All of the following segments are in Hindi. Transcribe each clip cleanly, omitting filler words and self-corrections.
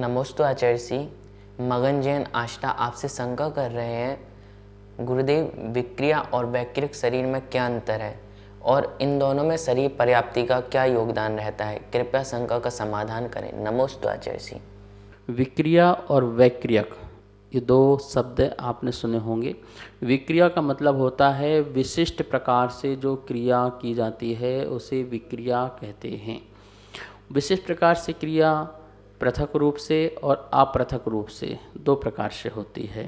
नमोस्तु आचार्य जी। मगन जैन आष्टा आपसे शंका कर रहे हैं, गुरुदेव, विक्रिया और वैक्रिक शरीर में क्या अंतर है और इन दोनों में शरीर पर्याप्ति का क्या योगदान रहता है? कृपया शंका का समाधान करें। नमोस्तु आचार्य जी। विक्रिया और वैक्रियक, ये दो शब्द आपने सुने होंगे। विक्रिया का मतलब होता है विशिष्ट प्रकार से जो क्रिया की जाती है उसे विक्रिया कहते हैं। विशिष्ट प्रकार से क्रिया पृथक रूप से और अपृथक रूप से दो प्रकार से होती है।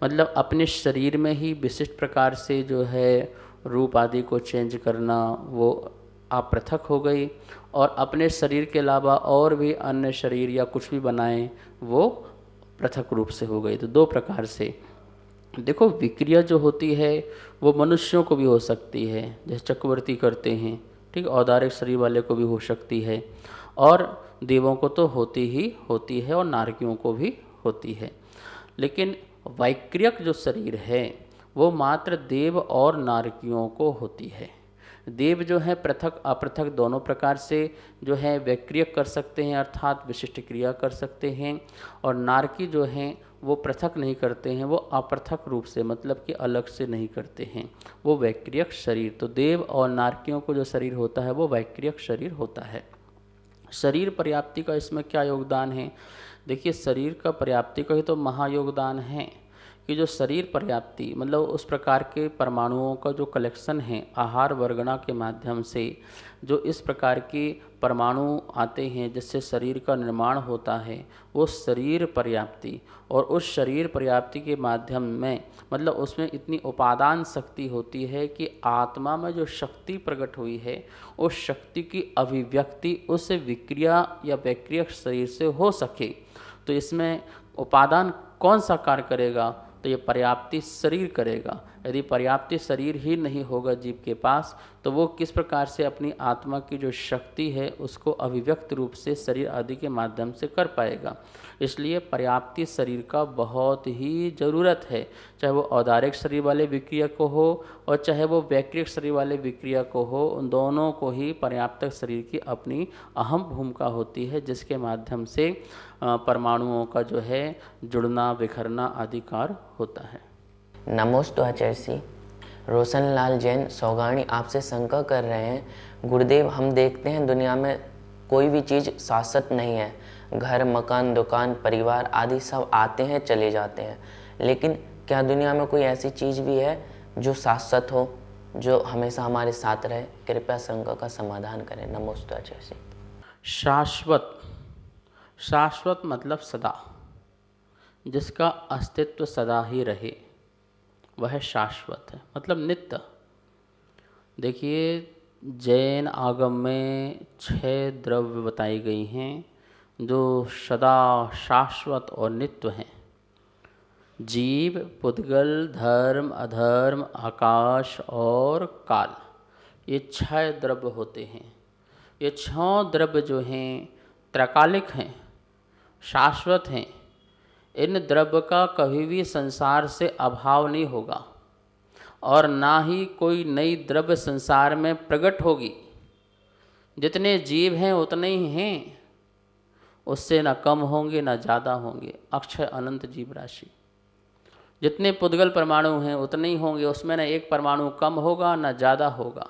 मतलब अपने शरीर में ही विशिष्ट प्रकार से जो है रूप आदि को चेंज करना, वो अपृथक हो गई, और अपने शरीर के अलावा और भी अन्य शरीर या कुछ भी बनाएं वो पृथक रूप से हो गई। तो दो प्रकार से देखो, विक्रिया जो होती है वो मनुष्यों को भी हो सकती है, जैसे चक्रवर्ती करते हैं, ठीक। औदारिक शरीर वाले को भी हो सकती है, और देवों को तो होती ही होती है, और नारकियों को भी होती है। लेकिन वैक्रियक जो शरीर है वो मात्र देव और नारकियों को होती है। देव जो है पृथक अपृथक दोनों प्रकार से जो है वैक्रियक कर सकते हैं, अर्थात विशिष्ट क्रिया कर सकते हैं, और नारकी जो हैं वो पृथक नहीं करते हैं, वो अपृथक रूप से, मतलब कि अलग से नहीं करते हैं, वो वैक्रियक शरीर। तो देव और नारकियों को जो शरीर होता है वो वैक्रियक शरीर होता है। शरीर पर्याप्ति का इसमें क्या योगदान है? देखिए, शरीर का पर्याप्ति का ही तो महायोगदान है कि जो शरीर पर्याप्ति मतलब उस प्रकार के परमाणुओं का जो कलेक्शन है आहार वर्गणा के माध्यम से, जो इस प्रकार के परमाणु आते हैं जिससे शरीर का निर्माण होता है, वो शरीर पर्याप्ति। और उस शरीर पर्याप्ति के माध्यम में मतलब उसमें इतनी उपादान शक्ति होती है कि आत्मा में जो शक्ति प्रकट हुई है उस शक्ति की अभिव्यक्ति उस विक्रिया या वैक्रियक शरीर से हो सके। तो इसमें उपादान कौन सा कार्य करेगा? तो ये पर्याप्ति शरीर करेगा। यदि पर्याप्ति शरीर ही नहीं होगा जीव के पास, तो वो किस प्रकार से अपनी आत्मा की जो शक्ति है उसको अभिव्यक्त रूप से शरीर आदि के माध्यम से कर पाएगा। इसलिए पर्याप्ति शरीर का बहुत ही ज़रूरत है, चाहे वो औदारिक शरीर वाले विक्रिया को हो और चाहे वो वैक्रिक शरीर वाले विक्रिया को हो। उन दोनों को ही पर्याप्त शरीर की अपनी अहम भूमिका होती है, जिसके माध्यम से परमाणुओं का जो है जुड़ना बिखरना आदि कार्य होता है। नमोस्तु आचार्य जी। रोशन लाल जैन सौगाणी आपसे शंका कर रहे हैं, गुरुदेव, हम देखते हैं दुनिया में कोई भी चीज़ शाश्वत नहीं है। घर, मकान, दुकान, परिवार आदि सब आते हैं चले जाते हैं, लेकिन क्या दुनिया में कोई ऐसी चीज़ भी है जो शाश्वत हो, जो हमेशा हमारे साथ रहे? कृपया शंका का समाधान करें। नमोस्तु आचार्य जी। शाश्वत, शाश्वत मतलब सदा, जिसका अस्तित्व सदा ही रहे वह शाश्वत है, मतलब नित्य। देखिए, जैन आगम में 6 द्रव्य बताई गई हैं जो सदा शाश्वत और नित्य हैं। जीव, पुद्गल, धर्म, अधर्म, आकाश और काल, ये 6 द्रव्य होते हैं। ये 6 द्रव्य जो हैं त्रैकालिक हैं, शाश्वत हैं। इन द्रव्य का कभी भी संसार से अभाव नहीं होगा और ना ही कोई नई द्रव्य संसार में प्रकट होगी। जितने जीव हैं उतने ही हैं, उससे ना कम होंगे ना ज़्यादा होंगे। अक्षय अनंत जीव राशि। जितने पुद्गल परमाणु हैं उतने ही होंगे, उसमें ना एक परमाणु कम होगा ना ज़्यादा होगा।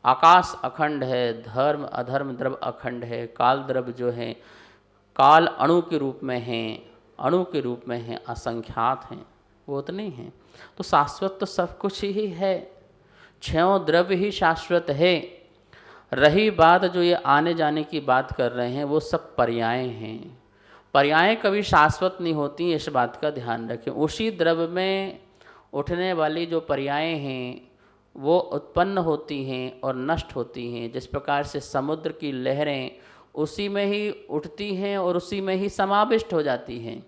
आकाश अखंड है, धर्म अधर्म द्रव्य अखंड है, काल द्रव्य जो है काल अणु के रूप में हैं, अणु के रूप में हैं, असंख्यात हैं, वो उतने ही हैं। तो शाश्वत तो सब कुछ ही है, 6 द्रव्य ही शाश्वत है। रही बात जो ये आने जाने की बात कर रहे हैं, वो सब पर्याय हैं। पर्याय कभी शाश्वत नहीं होती, इस बात का ध्यान रखें। उसी द्रव्य में उठने वाली जो पर्याय हैं वो उत्पन्न होती हैं और नष्ट होती हैं। जिस प्रकार से समुद्र की लहरें उसी में ही उठती हैं और उसी में ही समाविष्ट हो जाती हैं।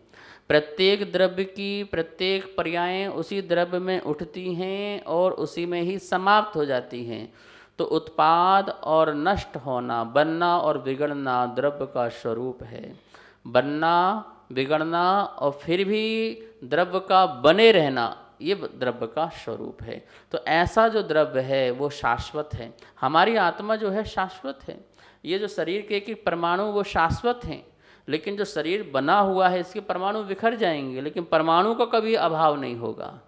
प्रत्येक द्रव्य की प्रत्येक पर्याय उसी द्रव्य में उठती हैं और उसी में ही समाप्त हो जाती हैं। तो उत्पाद और नष्ट होना, बनना और बिगड़ना द्रव्य का स्वरूप है। बनना, बिगड़ना और फिर भी द्रव्य का बने रहना, ये द्रव्य का स्वरूप है। तो ऐसा जो द्रव्य है वो शाश्वत है। हमारी आत्मा जो है शाश्वत है। ये जो शरीर के एक परमाणु वो शाश्वत हैं, लेकिन जो शरीर बना हुआ है इसके परमाणु बिखर जाएंगे, लेकिन परमाणु का कभी अभाव नहीं होगा।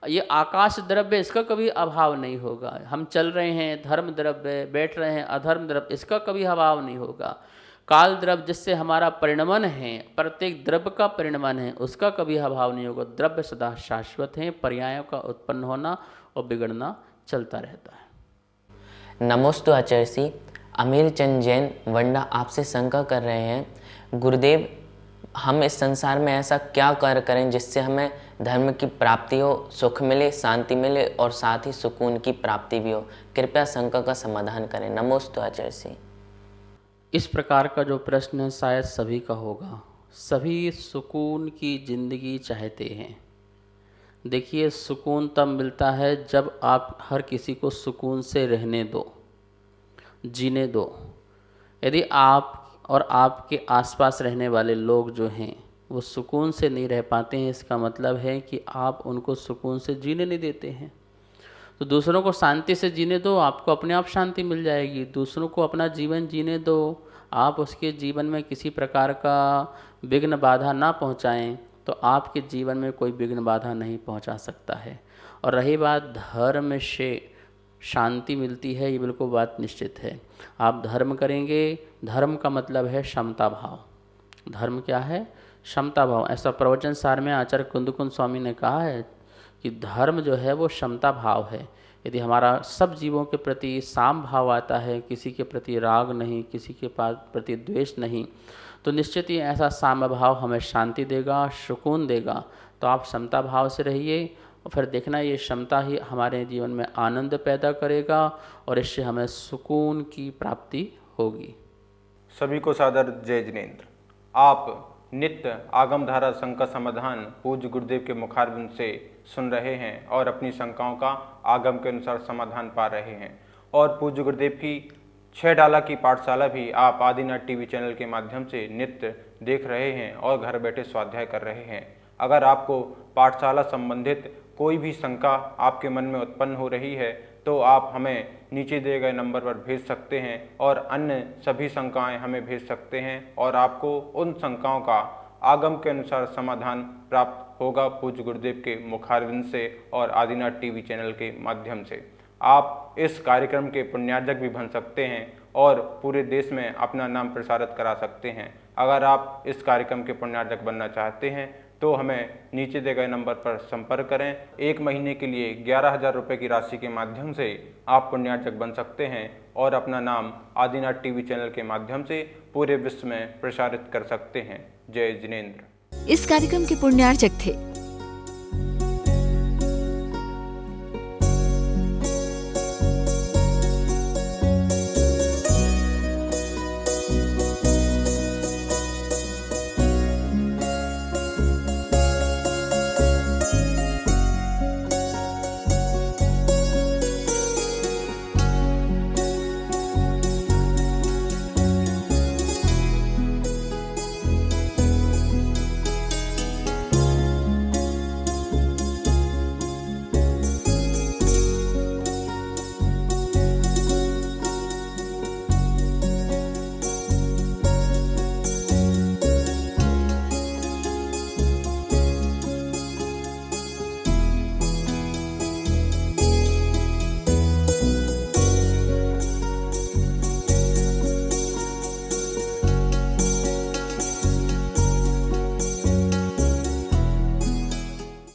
ये आकाश द्रव्य, इसका कभी अभाव नहीं होगा। हम चल रहे हैं, धर्म द्रव्य, बैठ रहे हैं, अधर्म द्रव्य, इसका कभी अभाव नहीं होगा। काल द्रव्य जिससे हमारा परिणमन है, प्रत्येक द्रव्य का परिणमन है, उसका कभी अभाव नहीं होगा। द्रव्य सदा शाश्वत हैं, पर्यायों का उत्पन्न होना और बिगड़ना चलता रहता है। नमोस्तु आचार्य श्री। अमीर चंद जैन वंडा आपसे शंका कर रहे हैं, गुरुदेव हम इस संसार में ऐसा क्या कार्य करें जिससे हमें धर्म की प्राप्ति हो, सुख मिले, शांति मिले और साथ ही सुकून की प्राप्ति भी हो। कृपया शंका का समाधान करें। नमोस्तु आचार्य श्री। इस प्रकार का जो प्रश्न है शायद सभी का होगा। सभी सुकून की ज़िंदगी चाहते हैं। देखिए, सुकून तब मिलता है जब आप हर किसी को सुकून से रहने दो, जीने दो। यदि आप और आपके आसपास रहने वाले लोग जो हैं वो सुकून से नहीं रह पाते हैं, इसका मतलब है कि आप उनको सुकून से जीने नहीं देते हैं। तो दूसरों को शांति से जीने दो, आपको अपने आप शांति मिल जाएगी। दूसरों को अपना जीवन जीने दो, आप उसके जीवन में किसी प्रकार का विघ्न बाधा ना पहुंचाएं, तो आपके जीवन में कोई विघ्न बाधा नहीं पहुंचा सकता है। और रही बात धर्म से शांति मिलती है, ये बिल्कुल बात निश्चित है। आप धर्म करेंगे, धर्म का मतलब है क्षमता भाव। धर्म क्या है? क्षमता भाव। ऐसा प्रवचन सार में आचार्य कुंदकुंद स्वामी ने कहा है कि धर्म जो है वो क्षमता भाव है। यदि हमारा सब जीवों के प्रति साम भाव आता है, किसी के प्रति राग नहीं, किसी के प्रति द्वेष नहीं, तो निश्चित ही ऐसा साम भाव हमें शांति देगा, सुकून देगा। तो आप समता भाव से रहिए और फिर देखना ये क्षमता ही हमारे जीवन में आनंद पैदा करेगा और इससे हमें सुकून की प्राप्ति होगी। सभी को सादर जय जिनेंद्र। आप नित्य आगम धारा शंका समाधान पूज्य गुरुदेव के मुखारबिंद से सुन रहे हैं और अपनी शंकाओं का आगम के अनुसार समाधान पा रहे हैं। और पूज्य गुरुदेव की 6 डाला की पाठशाला भी आप आदिनाथ टीवी चैनल के माध्यम से नित्य देख रहे हैं और घर बैठे स्वाध्याय कर रहे हैं। अगर आपको पाठशाला संबंधित कोई भी शंका आपके मन में उत्पन्न हो रही है तो आप हमें नीचे दिए गए नंबर पर भेज सकते हैं और अन्य सभी शंकाएं हमें भेज सकते हैं और आपको उन शंकाओं का आगम के अनुसार समाधान प्राप्त होगा पूज्य गुरुदेव के मुखारविंद से और आदिनाथ टीवी चैनल के माध्यम से। आप इस कार्यक्रम के पुण्यार्जक भी बन सकते हैं और पूरे देश में अपना नाम प्रसारित करा सकते हैं। अगर आप इस कार्यक्रम के पुण्यार्जक बनना चाहते हैं तो हमें नीचे दिए गए नंबर पर संपर्क करें। 1 महीने के लिए 11,000 रुपये की राशि के माध्यम से आप पुण्यार्जक बन सकते हैं और अपना नाम आदिनाथ टीवी चैनल के माध्यम से पूरे विश्व में प्रसारित कर सकते हैं। जय जिनेंद्र। इस कार्यक्रम के पुण्यार्जक थे